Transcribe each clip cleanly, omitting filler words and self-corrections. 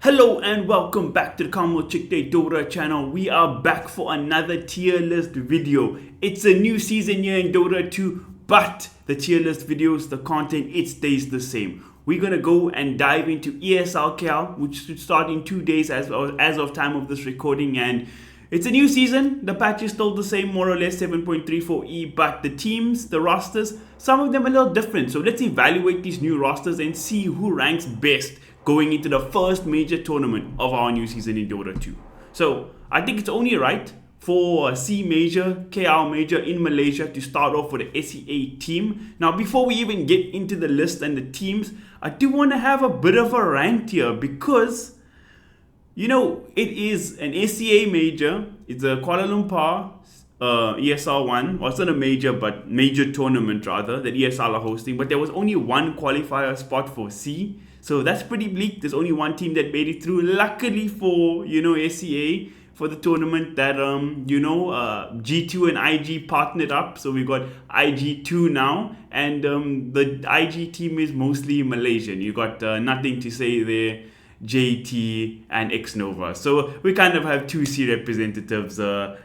Hello and welcome back to the Kamil Chikte Dota channel. We are back for another tier list video. It's a new season here in Dota 2, but the tier list videos, the content, it stays the same. We're gonna go and dive into ESL KL, which should start in 2 days as of time of this recording, and it's a new season. The patch is still the same, more or less 7.34E, but the teams, the rosters, some of them are a little different. So let's evaluate these new rosters and see who ranks best going into the first major tournament of our new season in Dota 2. So I think it's only right for a C major, KL major in Malaysia to start off with the SEA team. Now before we even get into the list and the teams, I do want to have a bit of a rant here because, you know, it is an SEA major. It's a Kuala Lumpur ESL One. Well, it's not a major, but major tournament rather, that ESL are hosting. But there was only one qualifier spot for C. So that's pretty bleak. There's only one team that made it through. Luckily for, SEA, for the tournament that, G2 and IG partnered up. So we've got IG2 now. And the IG team is mostly Malaysian. You got nothing to say there. JT and Xnova. So we kind of have two C representatives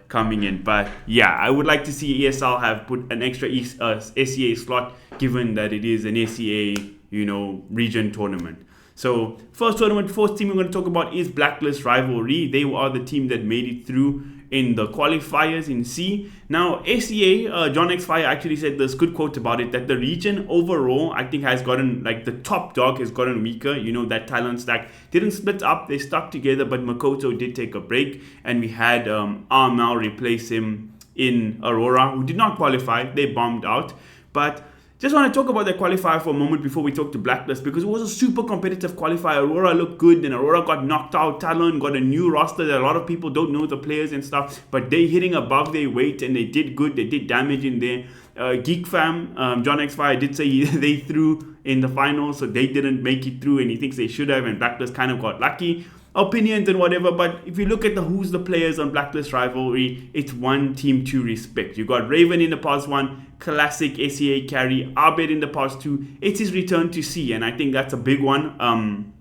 coming in. But yeah, I would like to see ESL have put an extra SEA slot, given that it is an SEA region tournament. So first team we're going to talk about is Blacklist Rivalry. They are the team that made it through in the qualifiers in C. Now SEA, John X Fire actually said this good quote about it, that the region overall I think has gotten, like, the top dog has gotten weaker. That talent stack didn't split up, they stuck together, but Makoto did take a break, and we had Armal replace him in Aurora, who did not qualify. They bombed out. But just want to talk about the qualifier for a moment before we talk to Blacklist, because it was a super competitive qualifier. Aurora looked good, then Aurora got knocked out. Talon got a new roster that a lot of people don't know the players and stuff, but they hitting above their weight and they did good. They did damage in there. Geek Fam, John X Fire did say they threw in the finals, so they didn't make it through, and he thinks they should have, and Blacklist kind of got lucky. Opinions and whatever, but if you look at who's the players on Blacklist Rivalry, it's one team to respect. You got Raven in the past one, classic SEA carry. Abed in the past two. It's his return to C, and I think that's a big one.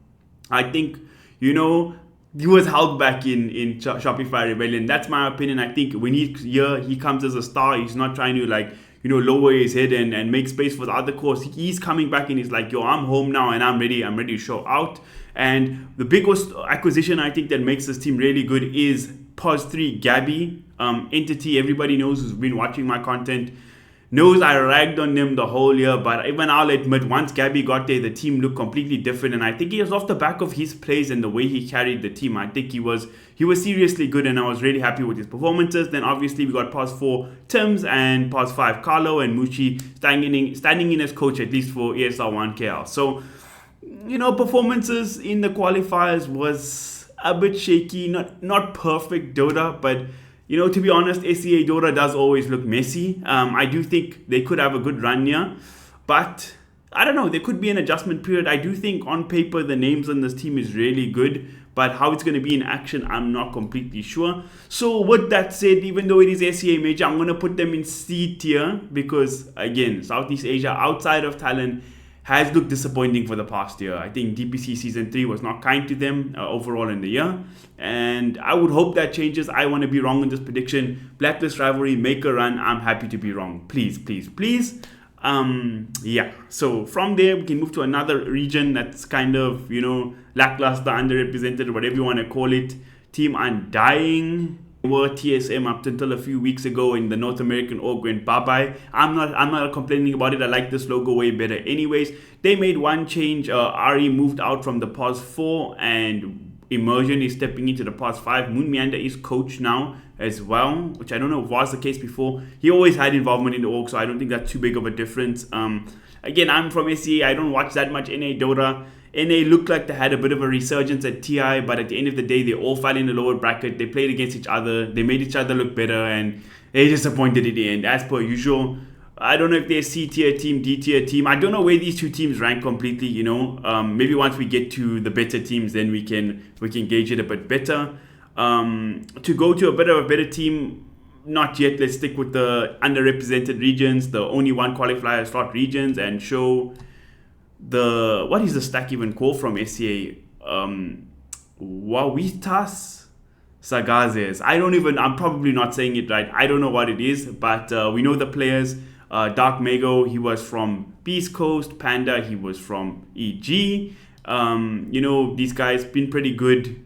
I think, he was held back in Shopify Rebellion. That's my opinion. I think when he's here, he comes as a star. He's not trying to lower his head and make space for the other cores. He's coming back and he's like, yo, I'm home now and I'm ready to show out. And the biggest acquisition I think that makes this team really good is POS 3 Gabby. Entity, everybody knows who's been watching my content, knows I ragged on them the whole year, but even I'll admit, once Gabby got there, the team looked completely different, and I think he was off the back of his plays and the way he carried the team. I think he was seriously good, and I was really happy with his performances. Then obviously we got POS 4 Tims and POS 5 Carlo and Muchi standing in as coach, at least for ESL One KL. So, performances in the qualifiers was a bit shaky, not perfect Dota, but to be honest, SEA Dota does always look messy. I do think they could have a good run here, but I don't know, there could be an adjustment period. I do think on paper the names on this team is really good, but how it's going to be in action, I'm not completely sure. So with that said, even though it is SEA major, I'm going to put them in C tier because, again, Southeast Asia outside of Thailand has looked disappointing for the past year. I think DPC Season 3 was not kind to them overall in the year. And I would hope that changes. I want to be wrong in this prediction. Blacklist Rivalry, make a run. I'm happy to be wrong. Please, please, please. Yeah. So from there, we can move to another region that's kind of, lackluster, underrepresented, whatever you want to call it. Team Undying were TSM up until a few weeks ago, in the North American org went bye-bye. I'm not complaining about it. I like this logo way better anyways. They made one change. Ari moved out from the POS 4 and Immersion is stepping into the POS 5. Moon Meander is coach now as well, which I don't know if was the case before. He always had involvement in the org, so I don't think that's too big of a difference. Again, I'm from SEA. I don't watch that much NA Dota. NA looked like they had a bit of a resurgence at TI, but at the end of the day, they all fell in the lower bracket. They played against each other. They made each other look better, and they disappointed at the end, as per usual. I don't know if they're C tier team, D tier team. I don't know where these two teams rank completely. Maybe once we get to the better teams, then we can gauge it a bit better. To go to a bit of a better team, not yet. Let's stick with the underrepresented regions, the only one qualifier slot regions, and show what is the stack even called from SCA? Wawitas Sagazes. I'm probably not saying it right. I don't know what it is, but we know the players. Dark Mago, he was from Beast Coast. Panda, he was from EG. These guys been pretty good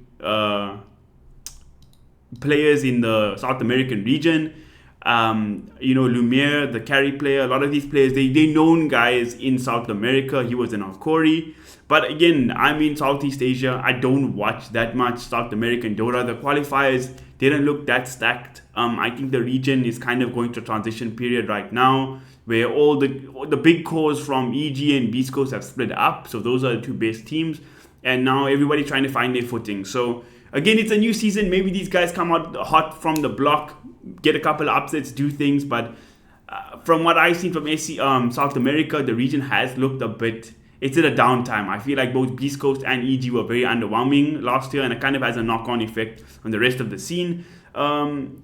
players in the South American region. Lumiere, the carry player, a lot of these players, they known guys in South America. He was in Alcori. But again, I'm in Southeast Asia. I don't watch that much South American Dota. The qualifiers didn't look that stacked. I think the region is kind of going to a transition period right now where all the big cores from EG and Beast Coast have split up. So those are the two best teams. And now everybody's trying to find their footing. So again, it's a new season. Maybe these guys come out hot from the block, get a couple of upsets, do things. But from what I've seen from South America, the region has looked a bit... It's at a downtime. I feel like both Beast Coast and EG were very underwhelming last year, and it kind of has a knock-on effect on the rest of the scene.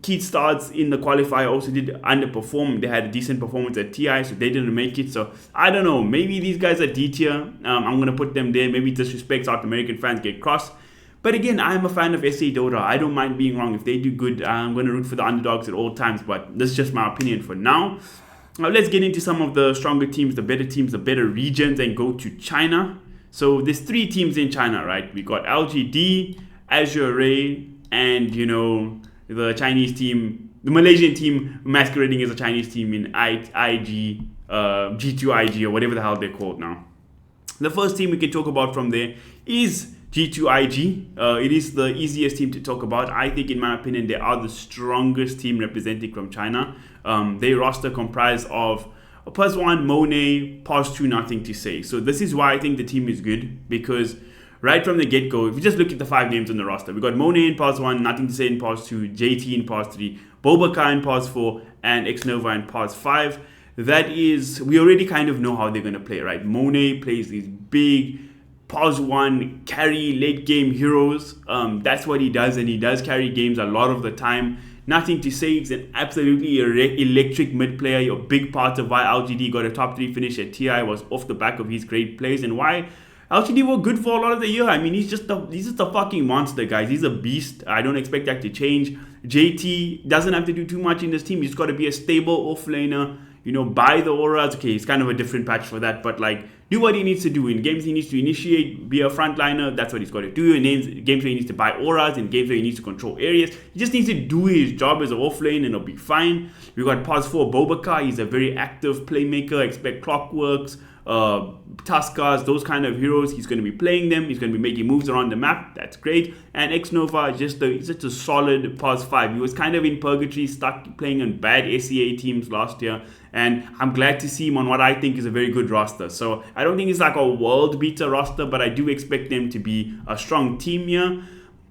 Keith Starts in the qualifier also did underperform. They had a decent performance at TI, so they didn't make it. So I don't know. Maybe these guys are D tier. I'm going to put them there. Maybe disrespect South American fans get cross. But again, I'm a fan of SA Dota. I don't mind being wrong. If they do good, I'm going to root for the underdogs at all times. But this is just my opinion for now. Now let's get into some of the stronger teams, the better regions, and go to China. So there's 3 teams in China, right? We got LGD, Azure, and the Chinese team, the Malaysian team masquerading as a Chinese team in IG, G2IG, or whatever the hell they're called now. The first team we can talk about from there is G2IG. It is the easiest team to talk about. I think, in my opinion, they are the strongest team representing from China. Their roster comprised of +1, Monet, +2, nothing to say. So this is why I think the team is good, because right from the get-go, if you just look at the 5 names on the roster, we got Monet in +1, nothing to say in +2, JT in +3, Bobaka in +4, and Xnova in +5. That is, we already kind of know how they're going to play, right? Monet plays these big +1 carry late game heroes. That's what he does, and he does carry games a lot of the time. Nothing to say. He's an absolutely electric mid player. A big part of why LGD got a top 3 finish at TI was off the back of his great plays, and why LGD were good for a lot of the year. I mean, he's just a fucking monster, guys. He's a beast. I don't expect that to change. JT doesn't have to do too much in this team. He's got to be a stable offlaner. Buy the auras. Okay, it's kind of a different patch for that, but do what he needs to do. In games he needs to initiate, be a frontliner, that's what he's got to do. In games where he needs to buy auras, in games where he needs to control areas, he just needs to do his job as an offlane and it'll be fine. We got +4 Bobaka. He's a very active playmaker. Expect Clockworks, Tuskars, those kind of heroes. He's going to be playing them. He's going to be making moves around the map. That's great. And Xnova is just a solid +5. He was kind of in purgatory, stuck playing on bad SEA teams last year. And I'm glad to see him on what I think is a very good roster. So I don't think it's like a world beater roster, but I do expect them to be a strong team here.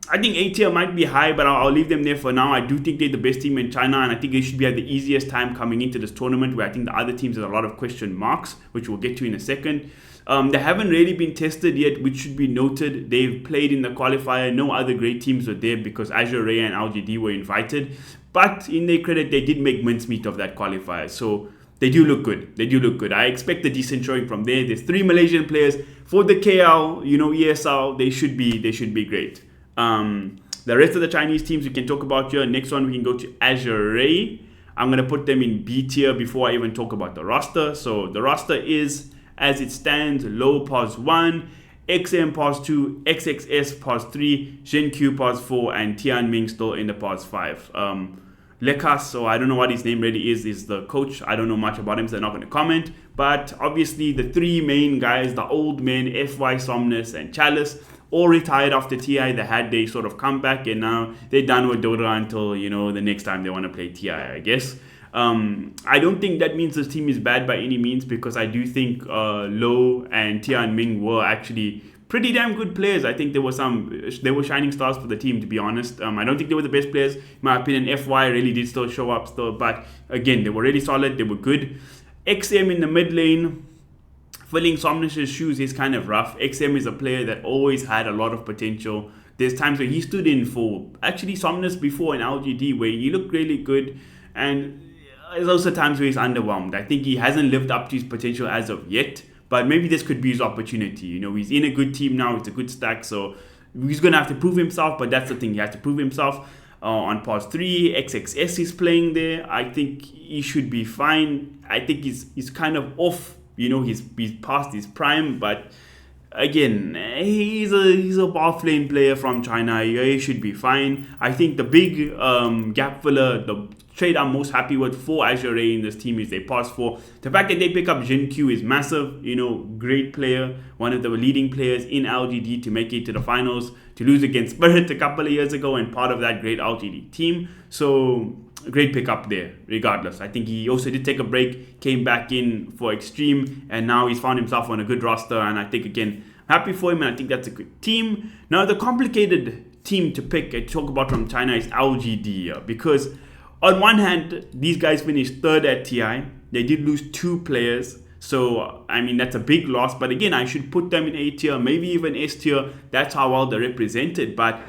I think A tier might be high, but I'll leave them there for now. I do think they're the best team in China, and I think they should be at the easiest time coming into this tournament, where I think the other teams have a lot of question marks, which we'll get to in a second. They haven't really been tested yet, which should be noted. They've played in the qualifier. No other great teams were there because Azure and LGD were invited. But in their credit, they did make mincemeat of that qualifier. So they do look good. I expect a decent showing from there. There's 3 Malaysian players for the KL, ESL. They should be great. The rest of the Chinese teams we can talk about here. Next one, we can go to Azure. I'm going to put them in B tier before I even talk about the roster. So the roster is, as it stands, Low +1, XM +2, XXS +3, Zhenq +4, and Tianming still in the +5. Lekas, so I don't know what his name really is the coach. I don't know much about him, so I'm not going to comment. But obviously the 3 main guys, the old men, FY, Somnus, and Chalice, all retired after TI. They had their sort of comeback, and now they're done with Dota until, the next time they want to play TI, I guess. I don't think that means this team is bad by any means, because I do think Lo and Tianming were actually pretty damn good players. I think they were shining stars for the team, to be honest. I don't think they were the best players. In my opinion, FY really did still show up still, but again, they were really solid. They were good. XM in the mid lane, filling Somnus' shoes is kind of rough. XM is a player that always had a lot of potential. There's times where he stood in for actually Somnus before in LGD, where he looked really good, and there's also times where he's underwhelmed. I think he hasn't lived up to his potential as of yet, but maybe this could be his opportunity. He's in a good team now. It's a good stack, so he's going to have to prove himself, but that's the thing. He has to prove himself. On pause 3, XXS is playing there. I think he should be fine. I think he's kind of off. He's past his prime, but again, he's a buff lane player from China. He should be fine. I think the big gap filler, the trade I'm most happy with for Azure in this team is they pause 4. The fact that they pick up Jin Q is massive. Great player, one of the leading players in LGD to make it to the finals, to lose against Spirit a couple of years ago, and part of that great LGD team. So great pickup there, regardless. I think he also did take a break, came back in for Extreme, and now he's found himself on a good roster. And I think, again, happy for him, and I think that's a good team. Now, the complicated team to pick and talk about from China is LGD, because on one hand, these guys finished 3rd at TI. They did lose 2 players. So, I mean, that's a big loss. But again, I should put them in A tier, maybe even S tier. That's how well they're represented. But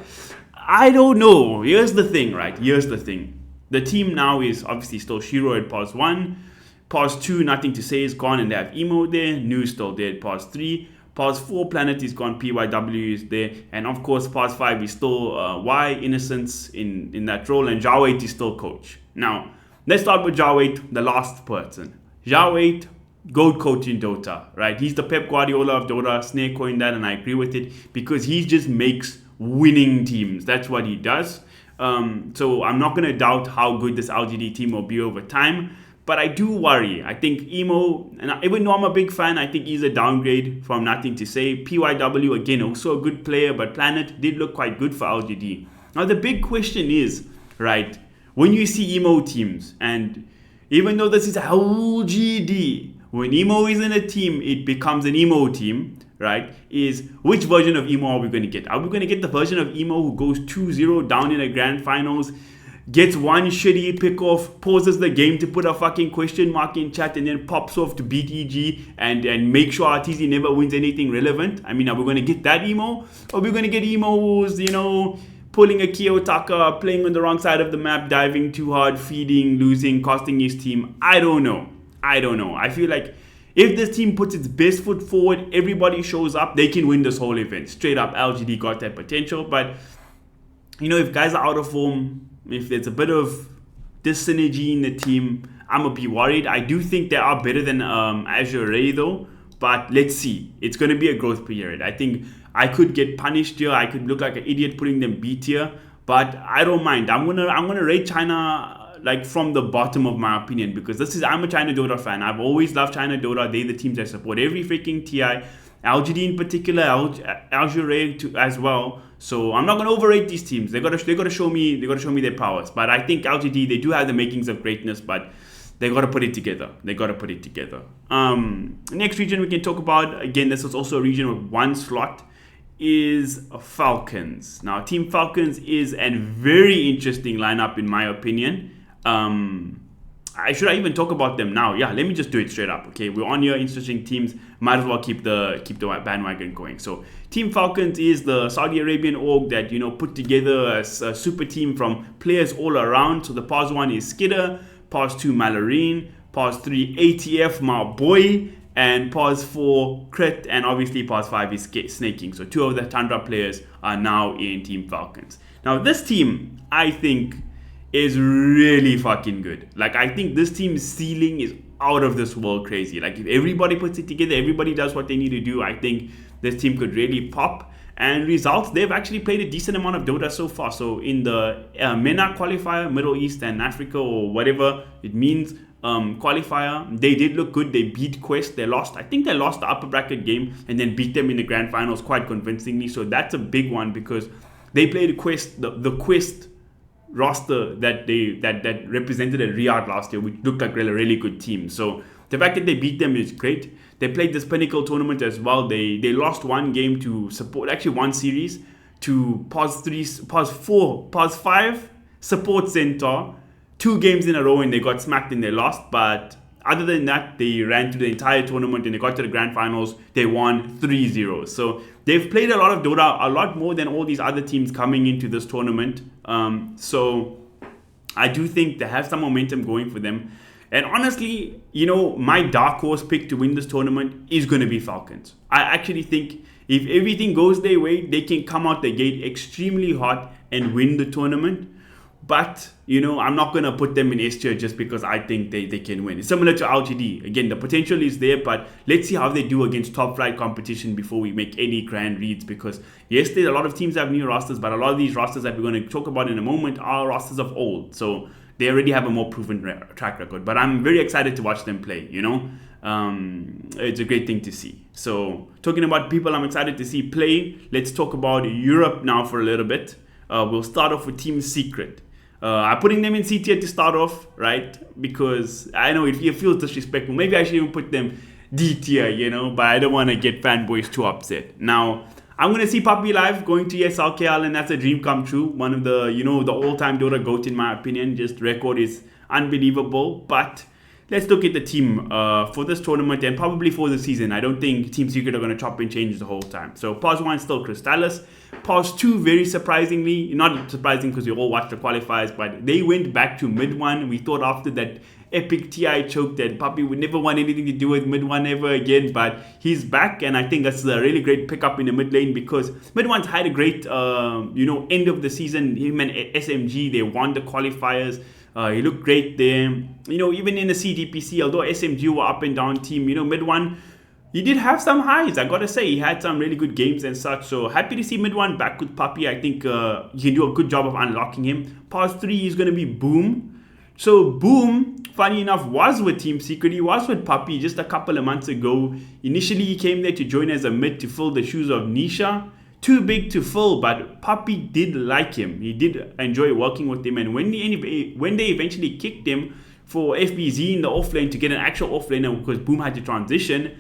I don't know. Here's the thing, right? Here's the thing. The team now is obviously still Shiro at pause 1. Pause 2, nothing to say, is gone, and they have Emo there. New still there at pause 3. Pause 4, Planet is gone. PYW is there. And of course, pause 5 is still Y, Innocence in that role. And Zhao 8 is still coach. Now, let's start with Zhao 8, the last person. Zhao 8, GOAT coach in Dota, right? He's the Pep Guardiola of Dota. Snake coined that, and I agree with it, because he just makes winning teams. That's what he does. So I'm not going to doubt how good this LGD team will be over time, but I do worry. I think Emo, and even though I'm a big fan, I think he's a downgrade from nothing to say. PYW, again, also a good player, but Planet did look quite good for LGD. Now, the big question is, right, when you see Emo teams, and even though this is LGD, when Emo is in a team, it becomes an Emo team, right? Is which version of Emo are we going to get? Are we going to get the version of Emo who goes 2-0 down in the grand finals, gets one shitty pick off, pauses the game to put a fucking question mark in chat, and then pops off to beat EG and make sure RTZ never wins anything relevant? I mean, are we going to get that Emo? Or are we going to get Emo who's, pulling a Kiyotaka, playing on the wrong side of the map, diving too hard, feeding, losing, costing his team? I don't know. I feel like if this team puts its best foot forward, everybody shows up, they can win this whole event. Straight up, LGD got that potential. But, if guys are out of form, if there's a bit of dyssynergy in the team, I'm going to be worried. I do think they are better than Azure though. But let's see. It's going to be a growth period. I think I could get punished here. I could look like an idiot putting them B tier. But I don't mind. I'm gonna rate China like from the bottom of my opinion, because I'm a China Dota fan. I've always loved China Dota. They're the teams I support every freaking TI. LGD in particular, Azure as well. So I'm not gonna overrate these teams. They gotta show me their powers. But I think LGD, they do have the makings of greatness, but they gotta put it together. Next region we can talk about, again, this is also a region with 1 slot, is Falcons. Now, Team Falcons is a very interesting lineup in my opinion. Should I even talk about them now? Yeah, let me just do it straight up. Okay, we're on here, interesting teams. Might as well keep the bandwagon going. So, Team Falcons is the Saudi Arabian org that put together a super team from players all around. So the pause 1 is Skidder, pause 2 Malorine, pause 3 ATF my boy, and pause 4 Crit, and obviously pause 5 is Snaking. So 2 of the Tundra players are now in Team Falcons. Now this team, I think, is really fucking good. Like, I think this team's ceiling is out of this world crazy. Like, if everybody puts it together, everybody does what they need to do, I think this team could really pop. And results, they've actually played a decent amount of Dota so far. So in the MENA qualifier, Middle East and Africa, or whatever it means, qualifier, they did look good. They beat Quest. I think they lost the upper bracket game and then beat them in the grand finals quite convincingly. So that's a big one, because they played Quest, the Quest roster that represented a Riyadh last year, which looked like a really good team. So the fact that they beat them is great. They played this Pinnacle tournament as well. They lost one game to support, actually one series, to pause 5 support center, 2 games in a row, and they got smacked and they lost. But other than that, they ran through the entire tournament and they got to the grand finals. They won 3-0. So they've played a lot of Dota, a lot more than all these other teams coming into this tournament. So I do think they have some momentum going for them. And honestly, my dark horse pick to win this tournament is going to be Falcons. I actually think if everything goes their way, they can come out the gate extremely hot and win the tournament. But, I'm not going to put them in S tier just because I think they can win. It's similar to LGD. Again, the potential is there, but let's see how they do against top flight competition before we make any grand reads. Because, yes, there's a lot of teams that have new rosters, but a lot of these rosters that we're going to talk about in a moment are rosters of old. So they already have a more proven track record. But I'm very excited to watch them play, It's a great thing to see. So, talking about people I'm excited to see play, let's talk about Europe now for a little bit. We'll start off with Team Secret. I'm putting them in C tier to start off, right? Because I know it feels disrespectful. Maybe I should even put them D tier, but I don't want to get fanboys too upset. Now, I'm going to see Puppy live going to ESL, and that's a dream come true. One of the, the all-time Dota GOAT in my opinion. Just record is unbelievable. But let's look at the team for this tournament and probably for the season. I don't think Team Secret are going to chop and change the whole time. So pause 1 still Crystallis. Pause 2 very surprisingly, not surprising because we all watched the qualifiers, but they went back to mid 1. We thought after that epic TI choke that Puppy would never want anything to do with mid 1 ever again, but he's back, and I think that's a really great pickup in the mid lane because mid 1's had a great end of the season. Him and SMG, they won the qualifiers. He looked great there. Even in the CDPC, although SMG were up and down team, mid 1, he did have some highs. I gotta say, he had some really good games and such. So happy to see mid 1 back with Puppy. I think he can do a good job of unlocking him. Pause 3 is going to be Boom. So Boom, funny enough, was with Team Secret. He was with Puppy just a couple of months ago. Initially, he came there to join as a mid to fill the shoes of Nisha. Too big to fill, but Puppy did like him. He did enjoy working with him. And when they eventually kicked him for FBZ in the offlane to get an actual offlaner because Boom had to transition,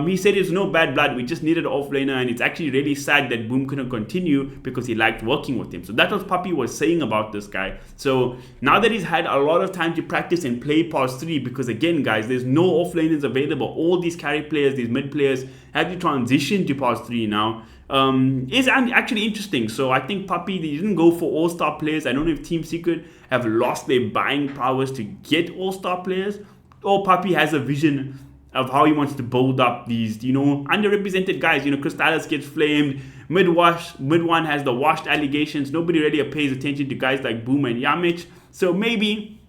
he said it's no bad blood. We just needed an offlaner, and it's actually really sad that Boom couldn't continue because he liked working with him. So that's what Puppy was saying about this guy. So now that he's had a lot of time to practice and play pause 3, because again, guys, there's no offlaners available. All these carry players, these mid players have to transition to pause 3 now. Is actually interesting. So I think Puppy, they didn't go for all-star players. I don't know if Team Secret have lost their buying powers to get all-star players, or Puppy has a vision of how he wants to build up these, underrepresented guys. Crystallis gets flamed. Mid 1 has the washed allegations. Nobody really pays attention to guys like Boom and Yamich. So maybe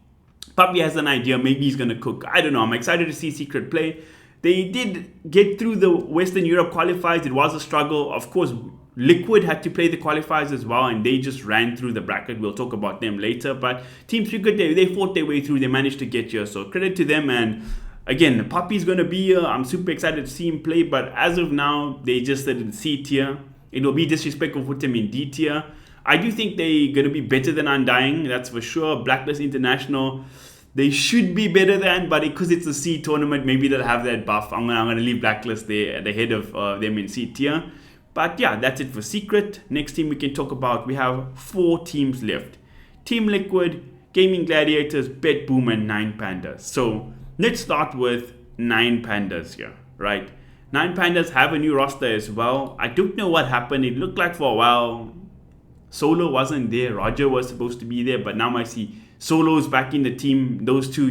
Puppy has an idea. Maybe he's going to cook. I don't know. I'm excited to see Secret play. They did get through the Western Europe qualifiers. It was a struggle. Of course, Liquid had to play the qualifiers as well, and they just ran through the bracket. We'll talk about them later. But Team Secret, they fought their way through. They managed to get here. So credit to them. And again, Puppy's going to be here. I'm super excited to see him play. But as of now, they just said in C tier. It will be disrespectful to put them in D tier. I do think they're going to be better than Undying. That's for sure. Blacklist International, they should be better than, but because it's a C tournament, maybe they'll have that buff. I'm gonna leave Blacklist there at the head of them in C tier. But yeah, that's it for Secret. Next team we can talk about, we have 4 teams left. Team Liquid, Gaming Gladiators, BetBoom, and 9 Pandas. So let's start with 9 Pandas here, right? 9 Pandas have a new roster as well. I don't know what happened. It looked like for a while Solo wasn't there. Roger was supposed to be there, but now I see Solo's back in the team. Those two,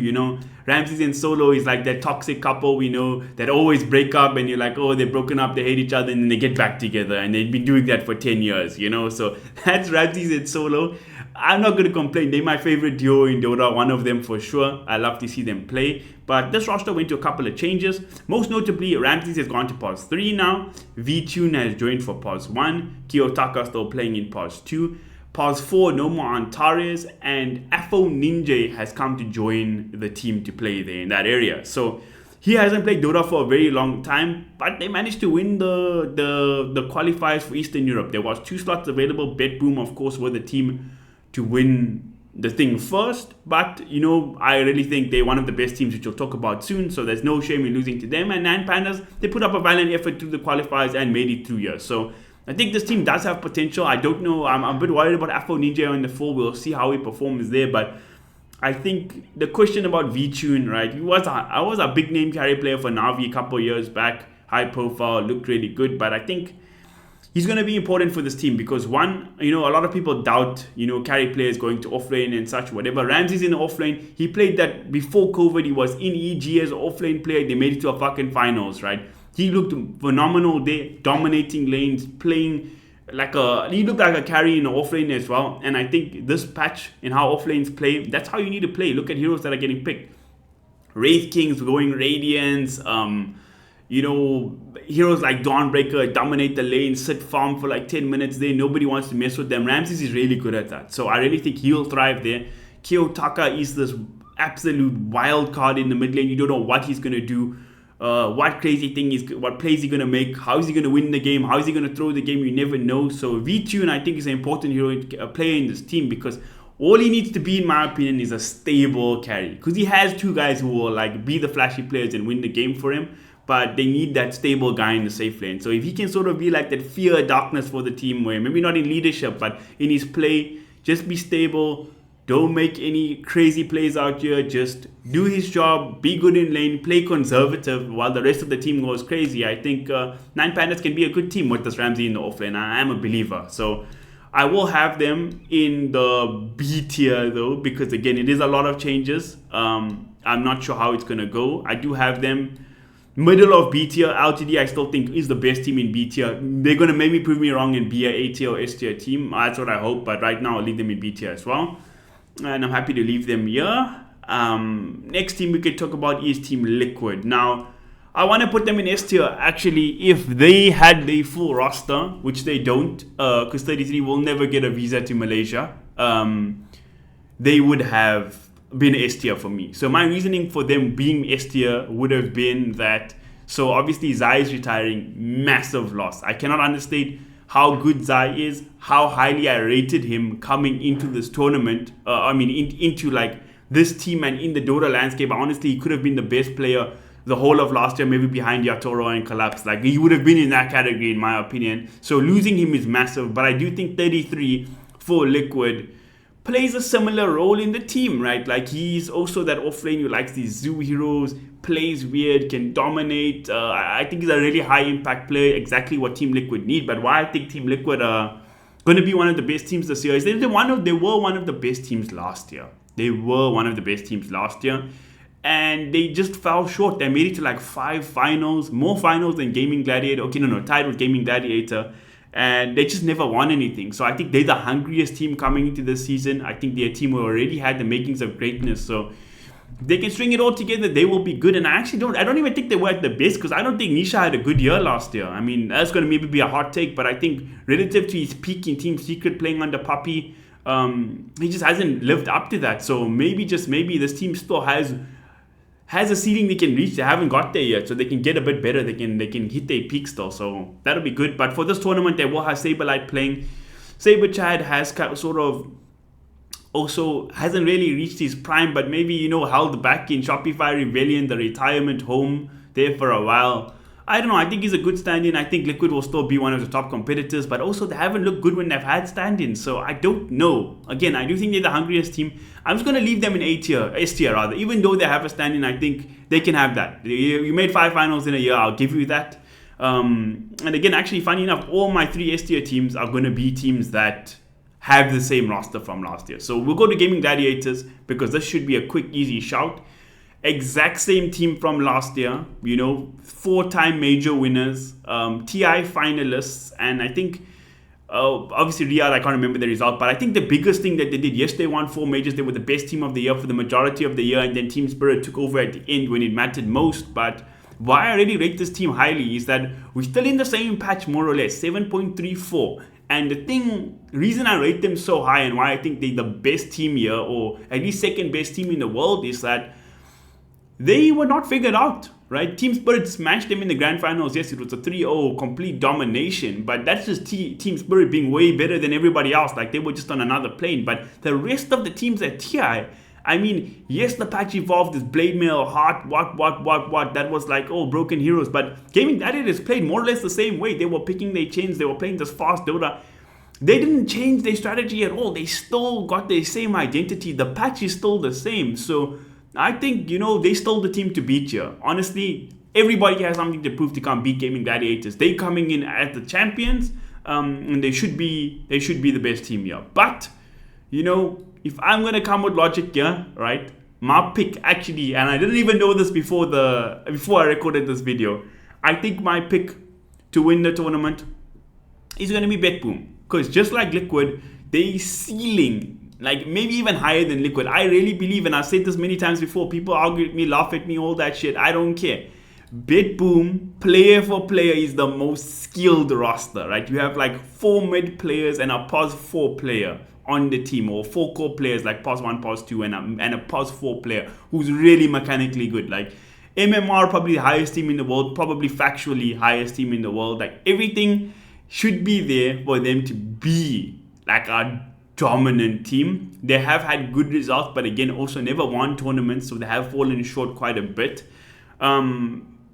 Ramses and Solo is like that toxic couple we know that always break up, and you're like, oh, they're broken up, they hate each other, and then they get back together, and they've been doing that for 10 years, So that's Ramses and Solo. I'm not going to complain. They're my favorite duo in Dota, one of them for sure. I love to see them play. But this roster went to a couple of changes. Most notably, Ramses has gone to pause 3 now. V-Tune has joined for pause 1. Kiyotaka still playing in pause 2. Pause 4, no more Antares, and Afo Ninja has come to join the team to play there in that area. So he hasn't played Dota for a very long time, but they managed to win the qualifiers for Eastern Europe. There was 2 slots available. BetBoom, of course, were the team to win the thing first, but I really think they're one of the best teams, which we'll talk about soon, so there's no shame in losing to them. And 9 Pandas, they put up a valiant effort through the qualifiers and made it through here. So I think this team does have potential. I don't know. I'm a bit worried about Afro Ninja in the 4. We'll see how he performs there. But I think the question about V-Tune, right? I was a big name carry player for Navi a couple of years back. High profile, looked really good. But I think he's going to be important for this team because one, a lot of people doubt, carry players going to offlane and such, whatever. Ramsey's in the offlane. He played that before COVID. He was in EG as an offlane player. They made it to a fucking finals, right? He looked phenomenal there, dominating lanes, playing he looked like a carry in the offlane as well. And I think this patch in how offlanes play, that's how you need to play. Look at heroes that are getting picked. Wraith Kings going Radiance, heroes like Dawnbreaker dominate the lane, sit farm for like 10 minutes there. Nobody wants to mess with them. Ramses is really good at that. So I really think he'll thrive there. Kiyotaka is this absolute wild card in the mid lane. You don't know what he's going to do. What crazy thing what plays he going to make? How is he going to win the game? How is he going to throw the game? You never know. So VTune, I think, is an important player in this team because all he needs to be, in my opinion, is a stable carry. Because he has two guys who will be the flashy players and win the game for him. But they need that stable guy in the safe lane. So if he can sort of be like that fear darkness for the team, where maybe not in leadership, but in his play, just be stable. Don't make any crazy plays out here. Just do his job, be good in lane, play conservative while the rest of the team goes crazy. I think 9 Pandas can be a good team with this Ramsey in the offlane. I am a believer. So I will have them in the B tier though, because again, it is a lot of changes. I'm not sure how it's going to go. I do have them middle of B tier. LGD I still think is the best team in B tier. They're going to maybe prove me wrong and be a A tier or S tier team. That's what I hope. But right now I'll leave them in B tier as well. And I'm happy to leave them here. Next team we could talk about is Team Liquid. Now, I want to put them in S tier actually if they had the full roster, which they don't, because 33 will never get a visa to Malaysia. They would have been S tier for me. So my reasoning for them being S tier would have been that, so obviously Zai is retiring, massive loss. I cannot understate how good Zai is, how highly I rated him coming into this tournament. Into this team and in the Dota landscape. Honestly, he could have been the best player the whole of last year, maybe behind Yatoro and Collapse. He would have been in that category in my opinion. So losing him is massive, but I do think 33 for Liquid plays a similar role in the team, right? He's also that offlane who likes these zoo heroes, plays weird, can dominate. I think he's a really high impact player, exactly what Team Liquid need. But why I think Team Liquid are going to be one of the best teams this year is they were one of the best teams last year. And they just fell short. They made it to 5 finals, more finals than Gaming Gladiator. Okay, no, tied with Gaming Gladiator. And they just never won anything. So I think they're the hungriest team coming into this season. I think they're a team who already had the makings of greatness. So they can string it all together, they will be good. And I don't even think they were at the best because I don't think Nisha had a good year last year. I mean, that's going to maybe be a hot take, but I think relative to his peak in Team Secret playing under Puppy, he just hasn't lived up to that. So maybe this team still has a ceiling they can reach. They haven't got there yet, so they can get a bit better. They can hit their peak still, so that'll be good. But for this tournament, they will have Saberlight playing. Saber Chad has sort of also hasn't really reached his prime, but maybe held back in Shopify Rebellion, the retirement home there for a while. I don't know. I think he's a good stand-in. I think Liquid will still be one of the top competitors, but also they haven't looked good when they've had stand-ins. So I don't know. Again, I do think they're the hungriest team. I'm just going to leave them in S tier rather. Even though they have a stand-in, I think they can have that. You made 5 finals in a year. I'll give you that. And again, actually, funny enough, all my 3 S tier teams are going to be teams that have the same roster from last year. So we'll go to Gaming Gladiators because this should be a quick, easy shout. Exact same team from last year, 4-time major winners, TI finalists, and I think, obviously Riyadh, I can't remember the result, but I think the biggest thing that they did, yes, they won 4 majors, they were the best team of the year for the majority of the year, and then Team Spirit took over at the end when it mattered most. But why I really rate this team highly is that we're still in the same patch, more or less, 7.34. And the reason I rate them so high and why I think they're the best team here, or at least second best team in the world, is that they were not figured out, right? Team Spirit smashed them in the grand finals. Yes, it was a 3-0 complete domination, but that's just Team Spirit being way better than everybody else. They were just on another plane. But the rest of the teams at TI, I mean, yes, the patch evolved, this Blade Mail, Heart, what. That was broken heroes. But Gaming Gladiators played more or less the same way. They were picking their chains. They were playing this fast Dota. They didn't change their strategy at all. They still got their same identity. The patch is still the same. So I think, they still the team to beat here. Honestly, everybody has something to prove to come beat Gaming Gladiators. They coming in as the champions. and they should be the best team here. But you know, if I'm gonna come with logic here, right? My pick actually, and I didn't even know this before I recorded this video. I think my pick to win the tournament is gonna be BetBoom, because just like Liquid, they ceiling like maybe even higher than Liquid. I really believe, and I've said this many times before. People argue with me, laugh at me, all that shit. I don't care. BetBoom, player for player, is the most skilled roster, right? You have like 4 mid players and a POS 4 player on the team, or 4 core players like POS 1, POS 2, and a POS 4 player who's really mechanically good. Like MMR, probably the highest team in the world, probably factually highest team in the world. Like everything should be there for them to be like a dominant team. They have had good results, but again, also never won tournaments, so they have fallen short quite a bit.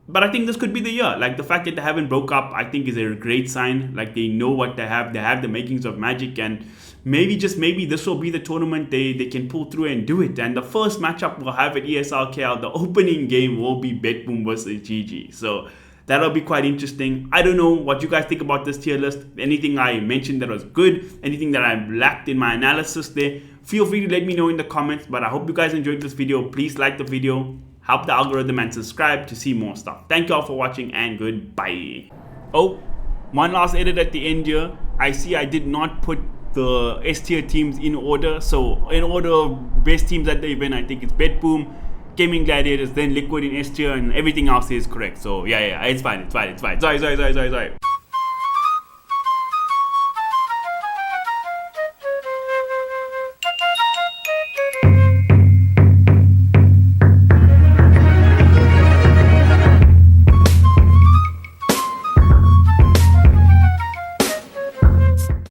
But I think this could be the year. Like the fact that they haven't broke up, I think is a great sign. Like they know what they have. They have the makings of magic, and maybe this will be the tournament they can pull through and do it. And the first matchup we'll have at ESL KL, the opening game will be BetBoom versus GG. So that'll be quite interesting. I don't know what you guys think about this tier list. Anything I mentioned that was good, anything that I lacked in my analysis there, feel free to let me know in the comments. But I hope you guys enjoyed this video. Please like the video, help the algorithm, and subscribe to see more stuff. Thank you all for watching, and goodbye. Oh, one last edit at the end here. I see I did not put the S tier teams in order. So in order of best teams at the event, I think it's BetBoom, Gaming Gladiators, then Liquid in S tier, and everything else is correct. So yeah, it's fine. Sorry.